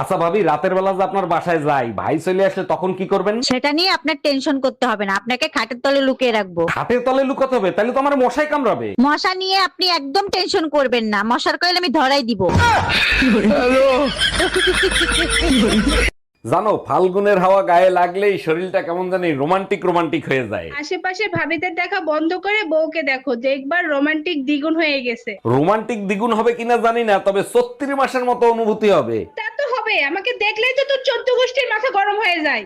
আচ্ছা ভাবি, রাতের বেলা যে আপনার বাসায় যাই, ভাই চলে আসলে তখন কি করবেন? সেটা নিয়ে আপনার টেনশন করতে হবে না, আপনাকে খাটের তলে লুকিয়ে রাখবো। হাতের তলে লুকাতে হবে? তাহলে তো আমার মশাই কামড়াবে। মশা নিয়ে আপনি একদম টেনশন করবেন না, মশার কয়েল আমি ধরাই দিব। জানো, ফাল্গুনের হাওয়া গায়ে লাগলেই শরীরটা কেমন জানি রোমান্টিক রোমান্টিক হয়ে যায়। আশেপাশে ভাবিদের দেখা বন্ধ করে বউকে দেখো, দেখবার রোমান্টিক দ্বিগুণ হয়ে গেছে। রোমান্টিক দ্বিগুণ হবে কিনা জানি না, তবে 36 মাসের মতো অনুভূতি হবে। তা তো হবে, আমাকে দেখলেই তো তোর 14 গোষ্ঠীর মাথা গরম হয়ে যায়।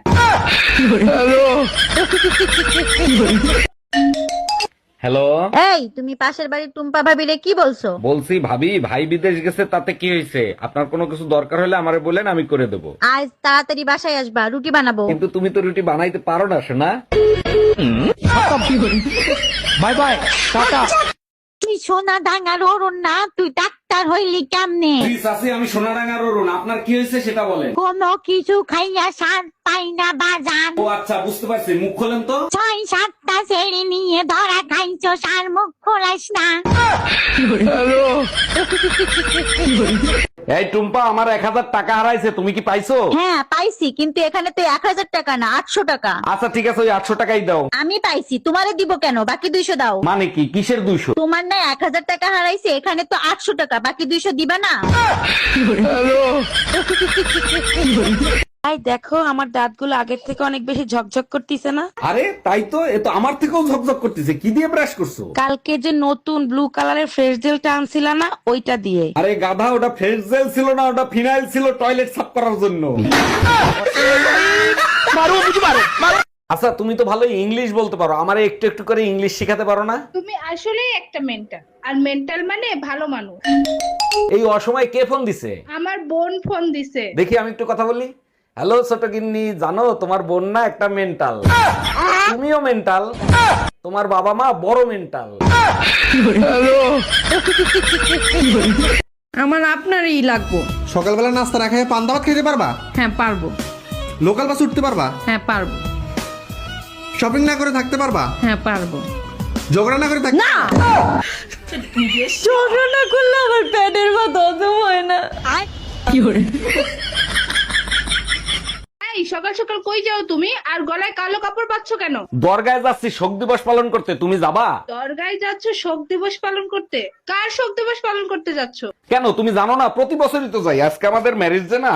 হ্যালো, এই তুমি পাশের বাড়ির টুম্পা ভাবিরে কি বলছো? বলছি ভাবি, ভাই বিদেশ গেছে, তাতে কি হয়েছে? আপনার কোনো কিছু দরকার হলে আমারে বলেন, আমি করে দেবো। আজ তাড়াতাড়ি বাসায় আসবা, রুটি বানাবো। কিন্তু তুমি তো রুটি বানাইতে পারো না, শোনা। Bye bye, tata. তুই সোনা ডাঙ্গার অরুণ না, তুই ডাক্তার হইলি কেমনে? চাচি, আমি সোনাডাঙ্গার অরুণ। আপনার কি হয়েছে সেটা বলেন। কোনো কিছু খাইয়া সার পাই না বাজান। ও আচ্ছা, বুঝতে পারছি। মুখ খোলেন তো। 6-7টা ছেড়ে নিয়ে ধরা খাইছো, সার মুখ খোলাস না। এই টুম্পা, আমার 1000 টাকা হারাইছে, তুমি কি পাইছো? হ্যাঁ পাইছি, কিন্তু এখানে তো 1000 টাকা না, 800 টাকা। আচ্ছা ঠিক আছে, ওই 800 টাকাই দাও। আমি পাইছি, তোমারে দিব কেন? বাকি 200 দাও। মানে কি, কিসের 200? তোমার না 1000 টাকা হারাইছে, এখানে তো 800 টাকা, বাকি 200 দিবা না? এই দেখো, আমার দাঁতগুলো আগের থেকে অনেক বেশি ঝকঝক করতেছে না? আরে তাই তো, এ তো আমার থেকেও ঝকঝক করতেছে। কি দিয়ে ব্রাশ করছো? কালকে যে নতুন ব্লু কালারের ফ্রেশ জেলটা আনছিলা না, ওইটা দিয়ে। আরে গাধা, ওটা ফ্রেশ জেল ছিল না, ওটা ফিনাইল ছিল টয়লেট সাফ করার জন্য। আচ্ছা, তুমি তো ভালো ইংলিশ বলতে পারো, আমারে একটু একটু করে ইংলিশ শিখাতে পারো না? তুমি আসলেই একটা মেন্টাল, আর মেন্টাল মানে ভালো মানুষ। এই অসময়ে কে ফোন দিছে? আমার বোন ফোন দিছে। দেখি, আমি একটু কথা বলি। হ্যালো ছোট গিন্নি, জানো তোমার বোন না একটা মেন্টাল। তুমিও মেন্টাল, তোমার বাবা মা বড় মেন্টাল। আমার আপনারই লাগবো। সকালবেলা নাস্তা না খেয়ে পান্তা ভাত খেতে পারবা? হ্যাঁ পারবো। লোকাল বাস উঠতে পারবা? হ্যাঁ পারবো। শপিং না করে থাকতে পারবা? হ্যাঁ পারবো। ঝগড়া না করে থাকতে? ঝগড়া না করলে আমার পেটের ভাত হজম হয় না। কি করে? এই সকাল সকাল কই যাও তুমি, আর গলায় কালো কাপড় পাচ্ছ কেন? দরগায় যাচ্ছি শোক দিবস পালন করতে, তুমি যাবা? দরগায় যাচ্ছ শোক দিবস পালন করতে? কার শোক দিবস পালন করতে যাচ্ছ? কেন, তুমি জানো না? প্রতি বছরই তো যাই, আজকে আমাদের ম্যারেজ ডে না।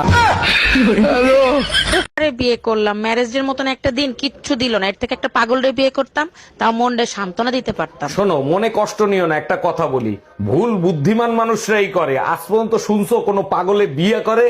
আরে বিয়ে করলাম, ম্যারেজের মতন একটা দিন কিচ্ছু দিল না। এর থেকে একটা পাগলরে বিয়ে করতাম, তাও মনটা সান্ত্বনা দিতে পারতাম। শোনো, মনে কষ্ট নিও না, একটা কথা বলি, ভুল বুদ্ধিমান মানুষরাই করে। আজ পর্যন্ত শুনছো কোনো পাগলে বিয়ে করে?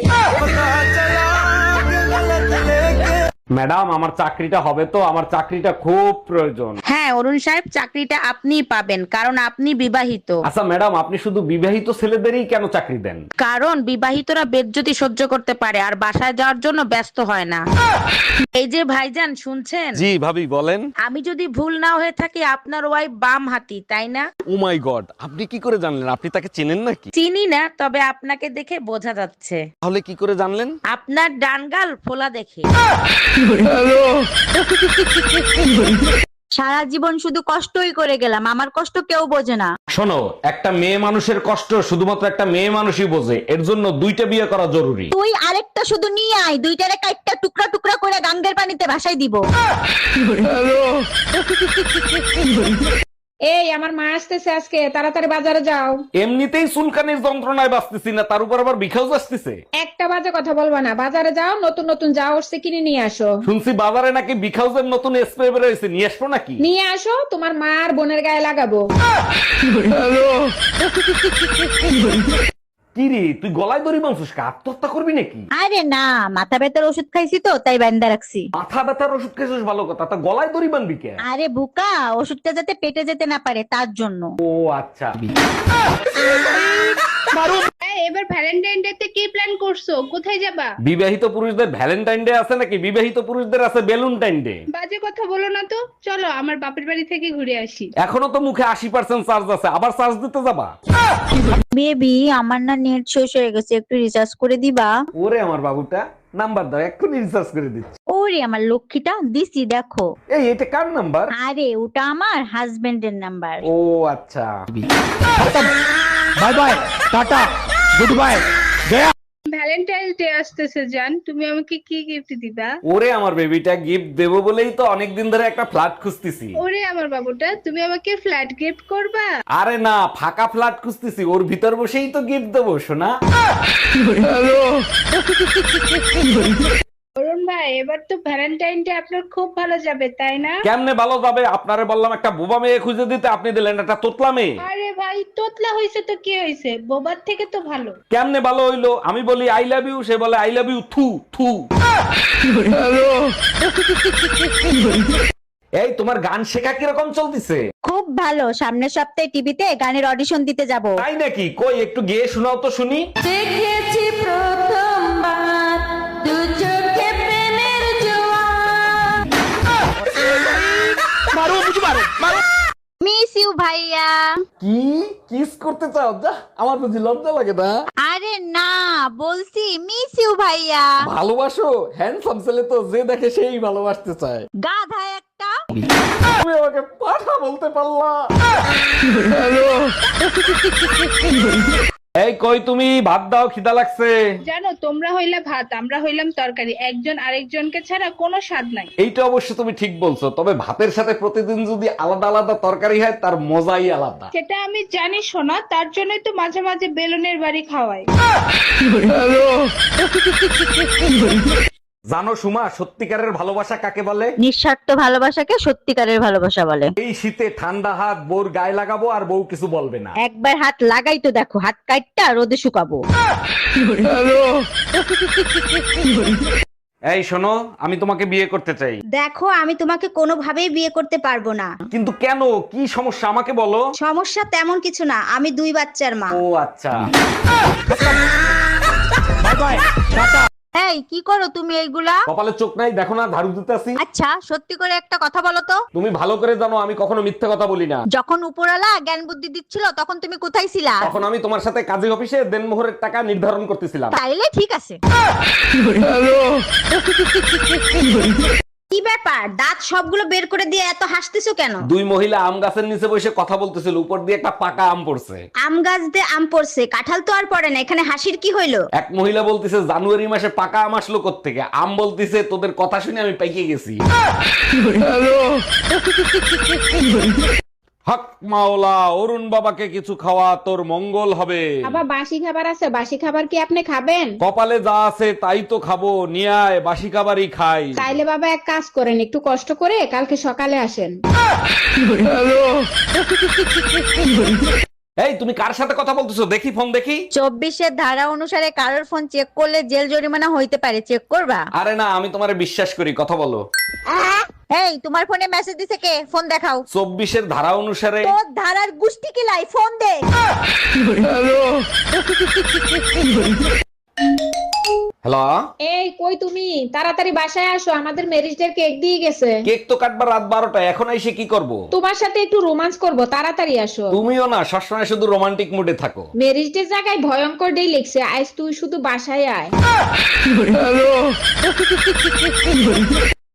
ম্যাডাম, আমার চাকরিটা হবে তো? আমার চাকরিটা খুব প্রয়োজন। হ্যাঁ অরুণ সাহেব, চাকরিটা আপনিই পাবেন, কারণ আপনি বিবাহিত। আচ্ছা ম্যাডাম, আপনি শুধু বিবাহিত ছেলেদেরই কেন চাকরি দেন? কারণ বিবাহিতরা বেজ্জতি সহ্য করতে পারে আর বাসায় যাওয়ার জন্য ব্যস্ত হয় না। এই যে ভাইজান, শুনছেন? জি ভাবি, বলেন। আমি যদি ভুল না হয়ে থাকি, আপনার ওয়াইফ বাম হাতি, তাই না? ও মাই গড, আপনি কি করে জানলেন? আপনি তাকে চেনেন নাকি? চিনি না, তবে আপনাকে দেখে বোঝা যাচ্ছে। তাহলে কি করে জানলেন? আপনার ডানগাল ফোলা দেখে। সারা জীবন শুধু কষ্টই করে গেলাম, আমার কষ্ট কেউ বোঝে না। শোনো, একটা মেয়ে মানুষের কষ্ট শুধুমাত্র একটা মেয়ে মানুষই বোঝে, এর জন্য 2টা বিয়ে করা জরুরি। তুই আরেকটা শুধু নিয়ে আয়, 2টারে কাইটটা টুকরা টুকরা করে গাঙ্গের পানিতে ভাসাই দিব। এই আমার মা আসতেছে আজকে, তাড়াতাড়ি বাজারে যাও। এমনিতেই চুলকানির যন্ত্রণায় বাঁচতেছি না, তার উপর আবার বিখাউজ আসতেছে। একটা বাজে কথা বলবা না, বাজারে যাও, নতুন নতুন যা উঠছে কিনে নিয়ে আসো। শুনছি বাজারে নাকি বিখাউজের নতুন স্প্রে বেরোয়েছে, নিয়ে আসবো নাকি? নিয়ে আসো, তোমার মা আর বোনের গায়ে লাগাবো। কি রে, তুই গলায় দড়ি বাঁধছিস? আত্মহত্যা করবি নাকি? আরে না, মাথা ব্যথার ওষুধ খাইছি তো, তাই বান্দা রাখছি। মাথা ব্যথার ওষুধ খেয়েছিস, ভালো কথা, তা গলায় দড়ি বাঁধবি কেন? আরে বুকা, ওষুধটা যাতে পেটে যেতে না পারে তার জন্য। ও আচ্ছা। এই, এবার ভ্যালেন্টাইন ডে তে কি প্ল্যান করছো? কোথায় যাবা? বিবাহিত পুরুষদের ভ্যালেন্টাইন ডে আছে নাকি? বিবাহিত পুরুষদের আছে বেলুনটাইন ডে। বাজে কথা বলো না তো, চলো আমার বাপের বাড়ি থেকে ঘুরে আসি। এখনো তো মুখে 80% চার্জ আছে, আবার চার্জ দিতে যাবা? বেবি, আমার না নেট শেষ হয়ে গেছে, একটু রিচার্জ করে দিবা? ওরে আমার বাবুটা, নাম্বার দাও, এক্ষুনি রিচার্জ করে দিচ্ছি। ওরে আমার লক্ষ্মীটা, দিছি দেখো। এই, এটা কার নাম্বার? আরে ওটা আমার হাজবেন্ডের নাম্বার। ও আচ্ছা। Bye bye, tata, good bye, Gaya. Valentine's day আসতেছে জান, তুমি আমাকে কি গিফট দিবা? ওরে আমার বেবিটা, গিফট দেবো বলেই তো অনেকদিন ধরে একটা ফ্ল্যাট খুঁজতেছি। ওরে আমার বাবুটা, তুমি আমাকে ফ্ল্যাট গিফট করবা? আরে না, ফাঁকা ফ্ল্যাট খুঁজতেছি, ওর ভিতর বসেই তো গিফট দেবো সোনা। অরুণ ভাই, এবার তো ভ্যালেন্টাইন ডে আপনার খুব ভালো যাবে তাই না? কেমনে ভালো যাবে? আপনারে বললাম একটা বোবা মেয়ে খুঁজে দিতে, আপনি দিলেন একটা তোতলা মেয়ে। আরে ভাই, তোতলা হয়েছে তো কি হয়েছে, বোবার থেকে তো ভালো। কেমনে ভালো হইলো? আমি বলি আই লাভ ইউ, সে বলে আই লাভ ইউ থু থু। এই তোমার গান শেখা কিরকম চলতেছে? খুব ভালো, সামনের সপ্তাহে টিভিতে গানের অডিশন দিতে যাব। তাই নাকি? কই একটু গেয়ে শোনাও তো শুনি। দেখেছি প্রথমবার দু চোখে প্রেমের জোয়ার। মিস ইউ ভাইয়া। কি কিস করতে চাও? যা, আমার বুঝি লজ্জা লাগে না। আরে না, বলছি মিস ইউ ভাইয়া। ভালোবাসো? হ্যান্ডসাম ছেলে তো যে দেখে সেই ভালোবাসতে চায়। গাধা একটা। তুমি আমাকে পাঠা বলতে পারলা? এই কই তুমি, ভাত দাও, খিদা লাগছে। জানো, তোমরা হইলা ভাত, আমরা হইলাম তরকারি, একজন আরেকজনকে ছাড়া কোনো স্বাদ নাই। এইটা অবশ্য তুমি ঠিক বলছো, তবে ভাতের সাথে প্রতিদিন যদি আলাদা আলাদা তরকারি হয় তার মজাই আলাদা। সেটা আমি জানি শোনা, তার জন্যই তো মাঝে মাঝে বেলুনের বাড়ি খাওয়াই। জানো সুমা, সত্যিকারের ভালোবাসা কাকে বলে? নিঃস্বার্থ ভালোবাসাকে সত্যিকারের ভালোবাসা বলে। এই শীতে ঠান্ডা হাত বউর গায়ে লাগাবো আর বউ কিছু বলবে না। একবার হাত লাগাই তো দেখো, হাত কাটটা রোদে শুকাবো। এই শোনো, আমি তোমাকে বিয়ে করতে চাই। দেখো, আমি তোমাকে কোনোভাবেই বিয়ে করতে পারবো না। কিন্তু কেন, কি সমস্যা আমাকে বলো। সমস্যা তেমন কিছু না, আমি 2 বাচ্চার মা। ও আচ্ছা। এই কি করো তুমি এইগুলা? কপালে চোখ নাই দেখো না, ঝাড়ু দিতেছি। আচ্ছা, সত্যি করে একটা কথা বলো তো। তুমি ভালো করে জানো আমি কখনো মিথ্যে কথা বলি না। যখন উপরওয়ালা জ্ঞান বুদ্ধি দিচ্ছিল তখন তুমি কোথায় ছিলা? তখন আমি তোমার সাথে কাজী অফিসে দেনমোহরের টাকা নির্ধারণ করতেছিলাম। তাইলে ঠিক আছে। কি ব্যাপার, দাঁত সবগুলো বের করে দিয়ে এত হাসতেছো কেন? 2 মহিলা আম গাছের নিচে বসে কথা বলতেছিল, উপর দিয়ে একটা পাকা আম পড়ছে। আম গাছ দিয়ে আম পড়ছে, কাঁঠাল তো আর পড়ে না, এখানে হাসির কি হইলো? এক মহিলা বলতিছে জানুয়ারি মাসে পাকা আম আসলো কোত্থেকে? আম বলতিছে তোদের কথা শুনে আমি পাইকে গেছি। হক মাওলা, অরুণ বাবাকে কিছু খাওয়া, তোর মঙ্গল হবে। বাবা, বাসি খাবার আছে, বাসি খাবার কি আপনি খাবেন? কপালে যা আছে তাই তো খাবো, নিয়ে আয়, বাসি খাবারই খাই। তাইলে বাবা এক কাজ করেন, একটু কষ্ট করে কালকে সকালে আসেন। এই তুমি কার সাথে কথা বলতেছো? দেখি ফোন দেখি। 24-এর ধারা অনুসারে কারোর ফোন চেক করলে জেল জরিমানা হইতে পারে, চেক করবা? আরে না, আমি তোমারে বিশ্বাস করি, কথা বলো। এই তোমার ফোনে মেসেজ দিছে কে? ফোন দেখাও। 24-এর ধারা অনুসারে। তোর ধারার গুষ্টি কিলাই, ফোন দে। হ্যালো, এই কই তুমি? তাড়াতাড়ি বাসায় আসো, আমাদের ম্যারেজ ডে কেক দিয়ে গেছে। কেক তো কাটবার রাত 12টা, এখন এসে কি করব? তোমার সাথে একটু রোমান্স করব, তাড়াতাড়ি আসো। তুমিও না সবসময় শুধু রোমান্টিক মুডে থাকো। ম্যারেজ ডে জায়গায় ভয়ঙ্কর ডে লিখছে, আজ তুই শুধু বাসায় আয়।